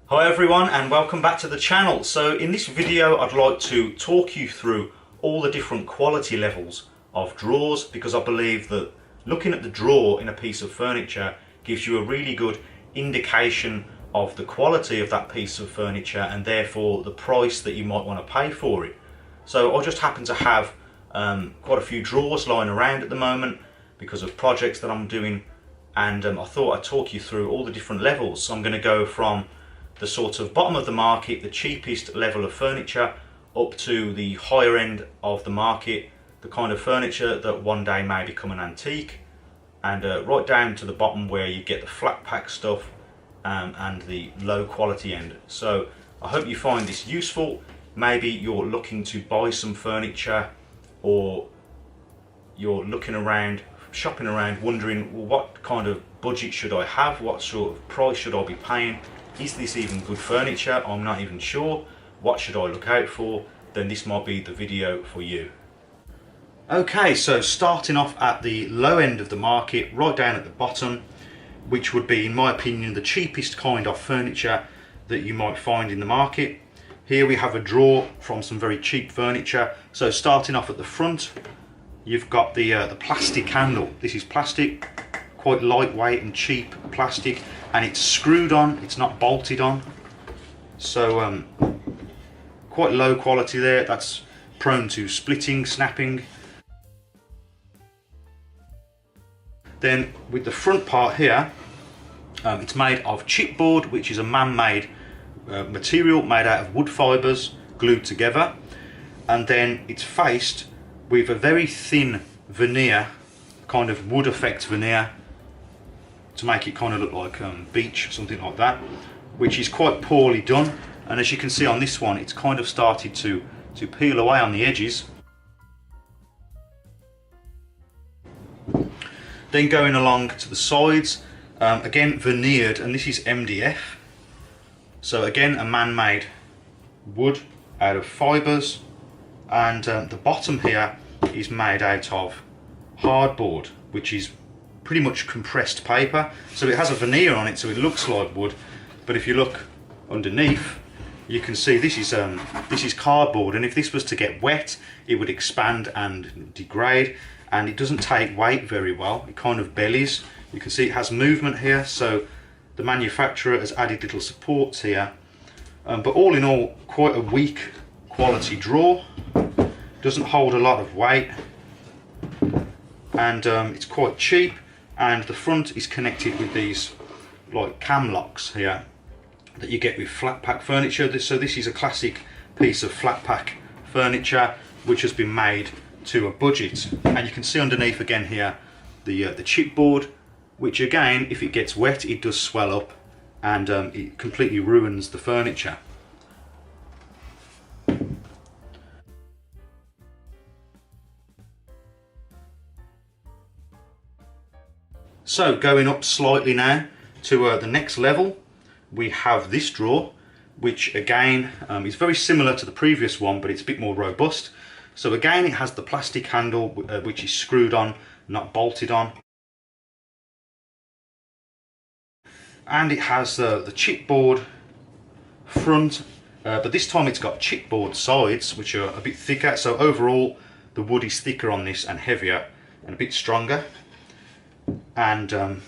Hi everyone and welcome back to the channel. So in this video I'd like to talk you through all the different quality levels of drawers, because I believe that looking at the drawer in a piece of furniture gives you a really good indication of the quality of that piece of furniture and therefore the price that you might want to pay for it. So I just happen to have quite a few drawers lying around at the moment because of projects that I'm doing, and I thought I'd talk you through all the different levels. So I'm going to go from the sort of bottom of the market, the cheapest level of furniture, up to the higher end of the market, the kind of furniture that one day may become an antique, and right down to the bottom where you get the flat pack stuff and the low quality end. So I hope you find this useful. Maybe you're looking to buy some furniture, or you're looking around, shopping around, wondering, well, what kind of budget should I have? What sort of price should I be paying? Is this even good furniture? I'm not even sure. What should I look out for? Then this might be the video for you. Okay, so starting off at the low end of the market, right down at the bottom, which would be, in my opinion, the cheapest kind of furniture that you might find in the market. Here we have a drawer from some very cheap furniture. So starting off at the front, you've got the plastic handle. This is plastic, quite lightweight and cheap plastic, and it's screwed on, it's not bolted on. So quite low quality there. That's prone to splitting, snapping. Then with the front part here, it's made of chipboard, which is a man-made material made out of wood fibres glued together, and then it's faced with a very thin veneer, kind of wood effect veneer, to make it kind of look like beech, something like that, which is quite poorly done. And as you can see on this one, it's kind of started to peel away on the edges. Then going along to the sides, again veneered, and this is MDF. So again, a man-made wood out of fibres, and the bottom here is made out of hardboard, which is pretty much compressed paper. So it has a veneer on it, so it looks like wood, but if you look underneath, you can see this is cardboard, and if this was to get wet, it would expand and degrade, and it doesn't take weight very well. It kind of bellies. You can see it has movement here, so the manufacturer has added little supports here, but all in all, quite a weak quality drawer. Doesn't hold a lot of weight, and it's quite cheap. And the front is connected with these like cam locks here that you get with flat pack furniture. So this is a classic piece of flat pack furniture which has been made to a budget. And you can see underneath again here the chipboard, which again, if it gets wet, it does swell up, and it completely ruins the furniture. So going up slightly now to the next level, we have this drawer, which again is very similar to the previous one, but it's a bit more robust. So again, it has the plastic handle which is screwed on, not bolted on, and it has the chipboard front, but this time it's got chipboard sides which are a bit thicker. So overall, the wood is thicker on this and heavier and a bit stronger. And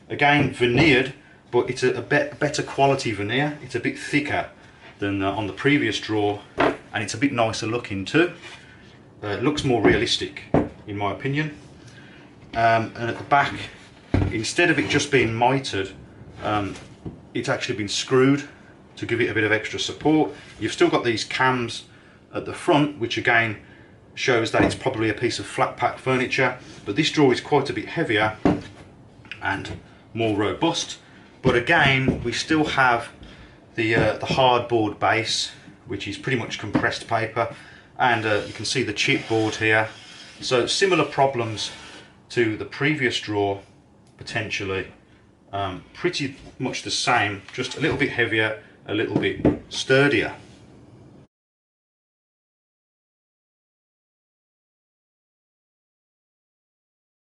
again, veneered, but it's a better quality veneer. It's a bit thicker than on the previous drawer, and it's a bit nicer looking too. It looks more realistic in my opinion. And at the back, instead of it just being mitered, it's actually been screwed to give it a bit of extra support. You've still got these cams at the front, which again shows that it's probably a piece of flat pack furniture, but this drawer is quite a bit heavier and more robust. But again, we still have the hardboard base, which is pretty much compressed paper, and you can see the chipboard here. So similar problems to the previous drawer potentially, pretty much the same, just a little bit heavier, a little bit sturdier.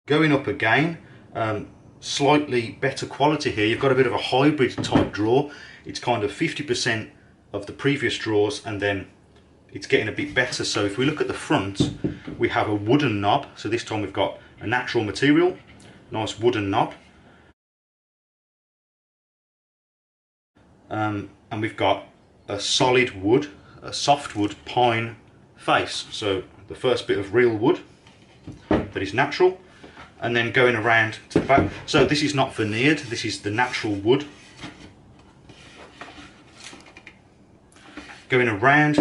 Going up again, slightly better quality here. You've got a bit of a hybrid type drawer. It's kind of 50% of the previous drawers, and then it's getting a bit better. So if we look at the front, we have a wooden knob. So this time we've got a natural material, nice wooden knob. And we've got a solid wood, a softwood pine face. So the first bit of real wood that is natural, and then going around to the back. So this is not veneered, this is the natural wood. Going around,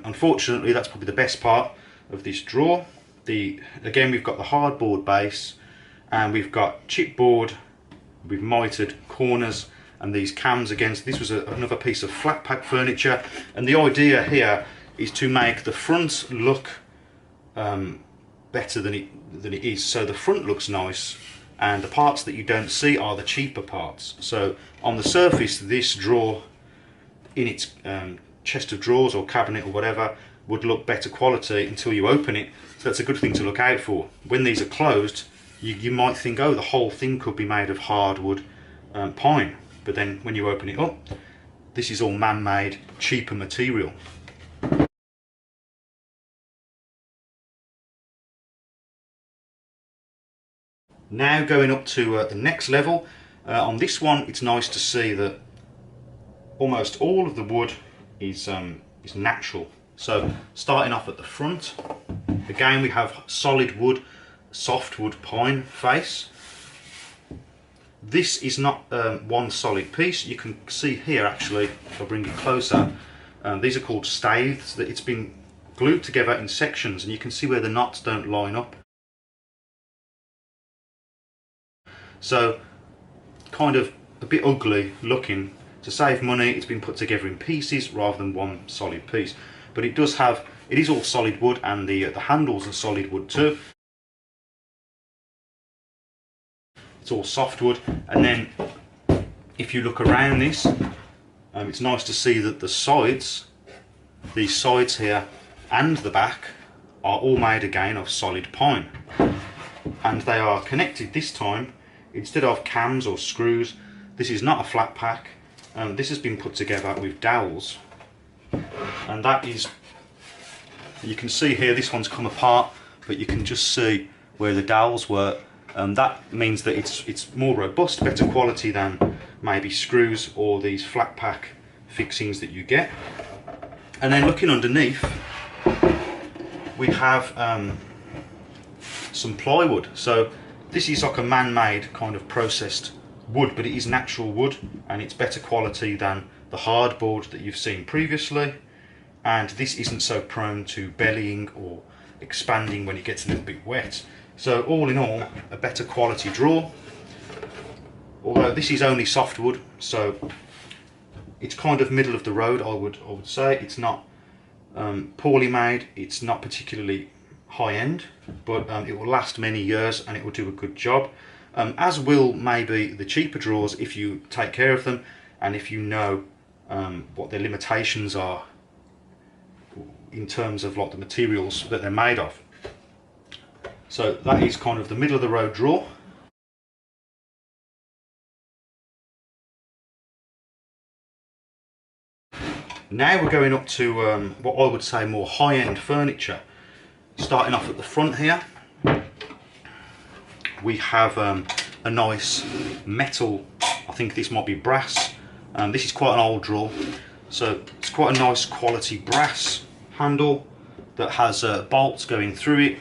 unfortunately that's probably the best part of this drawer. Again, we've got the hardboard base, and we've got chipboard with mitered corners, and these cams again. So this was another piece of flat pack furniture, and the idea here is to make the front look better than it is. So the front looks nice, and the parts that you don't see are the cheaper parts. So on the surface, this drawer in its chest of drawers or cabinet or whatever would look better quality until you open it. So that's a good thing to look out for. When these are closed, you might think, oh, the whole thing could be made of hardwood pine, but then when you open it up, this is all man-made, cheaper material. Now going up to the next level, on this one it's nice to see that almost all of the wood is natural. So starting off at the front, again we have solid wood, softwood pine face. This is not one solid piece. You can see here actually, if I bring it closer, these are called staves. That it's been glued together in sections, and you can see where the knots don't line up. So kind of a bit ugly looking. To save money, it's been put together in pieces rather than one solid piece. But it is all solid wood, and the handles are solid wood too. It's all softwood, and then if you look around this, it's nice to see that the sides, these sides here and the back, are all made again of solid pine, and they are connected this time. Instead of cams or screws, this is not a flat pack. This has been put together with dowels, and that is, you can see here this one's come apart, but you can just see where the dowels were. That means that it's more robust, better quality than maybe screws or these flat pack fixings that you get. And then looking underneath, we have some plywood. So this is like a man-made kind of processed wood, but it is natural wood, and it's better quality than the hardboard that you've seen previously, and this isn't so prone to bellying or expanding when it gets a little bit wet. So all in all, a better quality drawer, although this is only softwood, so it's kind of middle of the road. I would say it's not poorly made, it's not particularly high end, but it will last many years and it will do a good job, as will maybe the cheaper drawers if you take care of them and if you know what their limitations are in terms of like the materials that they're made of. So that is kind of the middle of the road drawer. Now we're going up to what I would say more high-end furniture. Starting off at the front here, we have a nice metal, I think this might be brass. This is quite an old drawer, so it's quite a nice quality brass handle that has bolts going through it.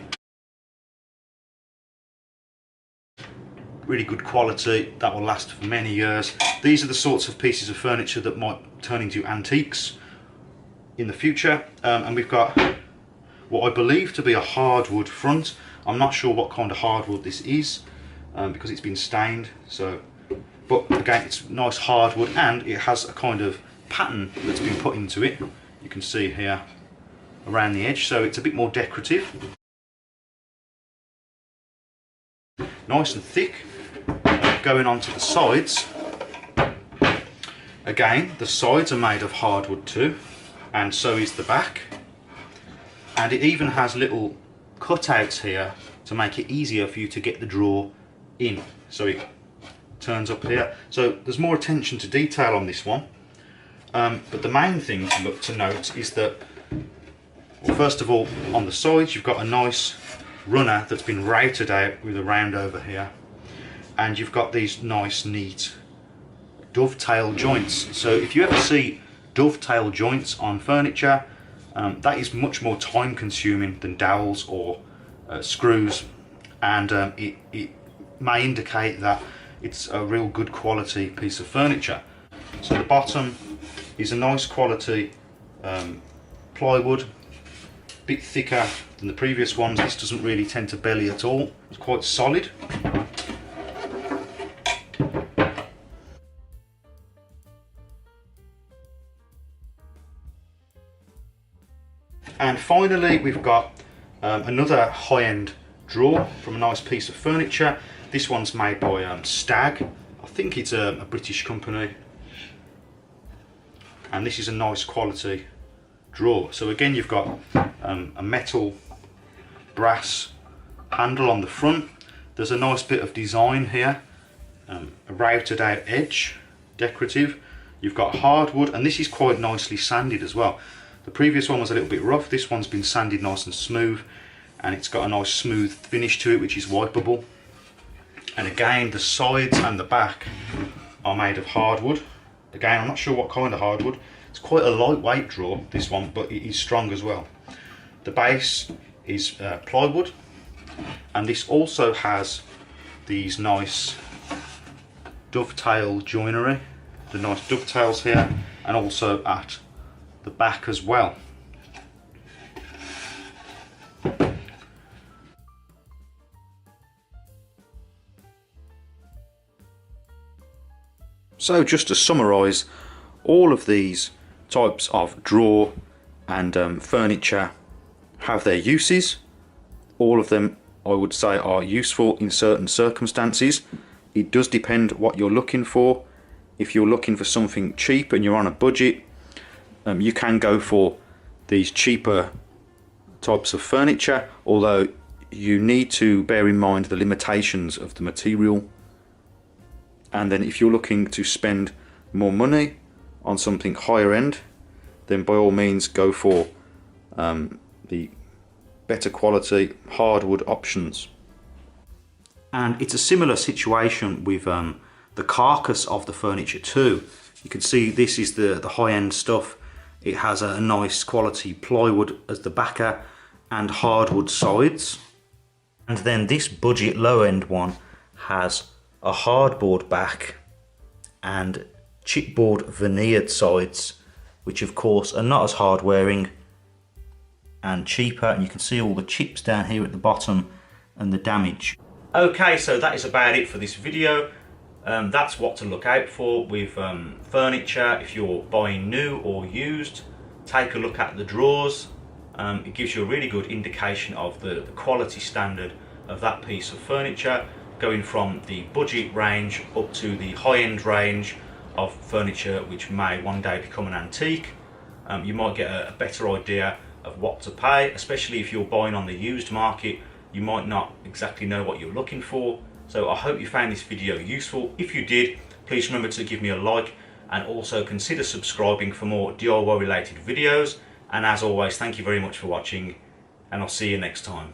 Really good quality, that will last for many years. These are the sorts of pieces of furniture that might turn into antiques in the future. And we've got what I believe to be a hardwood front. I'm not sure what kind of hardwood this is because it's been stained. So, but again, it's nice hardwood, and it has a kind of pattern that's been put into it. You can see here around the edge, so it's a bit more decorative. Nice and thick. Going on to the sides, again the sides are made of hardwood too, and so is the back, and it even has little cutouts here to make it easier for you to get the drawer in. So turns up here. So there's more attention to detail on this one. But the main thing to note is that, well, first of all, on the sides you've got a nice runner that's been routed out with a round over here, and you've got these nice neat dovetail joints. So if you ever see dovetail joints on furniture, that is much more time consuming than dowels or screws, and it may indicate that it's a real good quality piece of furniture. So the bottom is a nice quality plywood, a bit thicker than the previous ones. This doesn't really tend to belly at all, it's quite solid. And finally we've got another high-end drawer from a nice piece of furniture. This one's made by Stag. I think it's a British company. And this is a nice quality drawer. So again, you've got a metal brass handle on the front. There's a nice bit of design here, a routed out edge, decorative. You've got hardwood, and this is quite nicely sanded as well. The previous one was a little bit rough. This one's been sanded nice and smooth, and it's got a nice smooth finish to it, which is wipeable. And again, the sides and the back are made of hardwood. Again, I'm not sure what kind of hardwood. It's quite a lightweight drawer, this one, but it is strong as well. The base is plywood, and this also has these nice dovetail joinery, the nice dovetails here, and also at the back as well. So just to summarise, all of these types of drawer and furniture have their uses. All of them, I would say, are useful in certain circumstances. It does depend what you're looking for. If you're looking for something cheap and you're on a budget, you can go for these cheaper types of furniture, although you need to bear in mind the limitations of the material. And then if you're looking to spend more money on something higher end, then by all means go for the better quality hardwood options. And it's a similar situation with the carcass of the furniture too. You can see this is the high-end stuff. It has a nice quality plywood as the backer and hardwood sides. And then this budget low-end one has a hardboard back and chipboard veneered sides, which of course are not as hard wearing and cheaper, and you can see all the chips down here at the bottom and the damage. Okay, so that is about it for this video. That's what to look out for with furniture. If you're buying new or used, take a look at the drawers. It gives you a really good indication of the quality standard of that piece of furniture, going from the budget range up to the high-end range of furniture which may one day become an antique. You might get a better idea of what to pay, especially if you're buying on the used market. You might not exactly know what you're looking for. So I hope you found this video useful. If you did, please remember to give me a like, and also consider subscribing for more DIY related videos. And as always, thank you very much for watching, and I'll see you next time.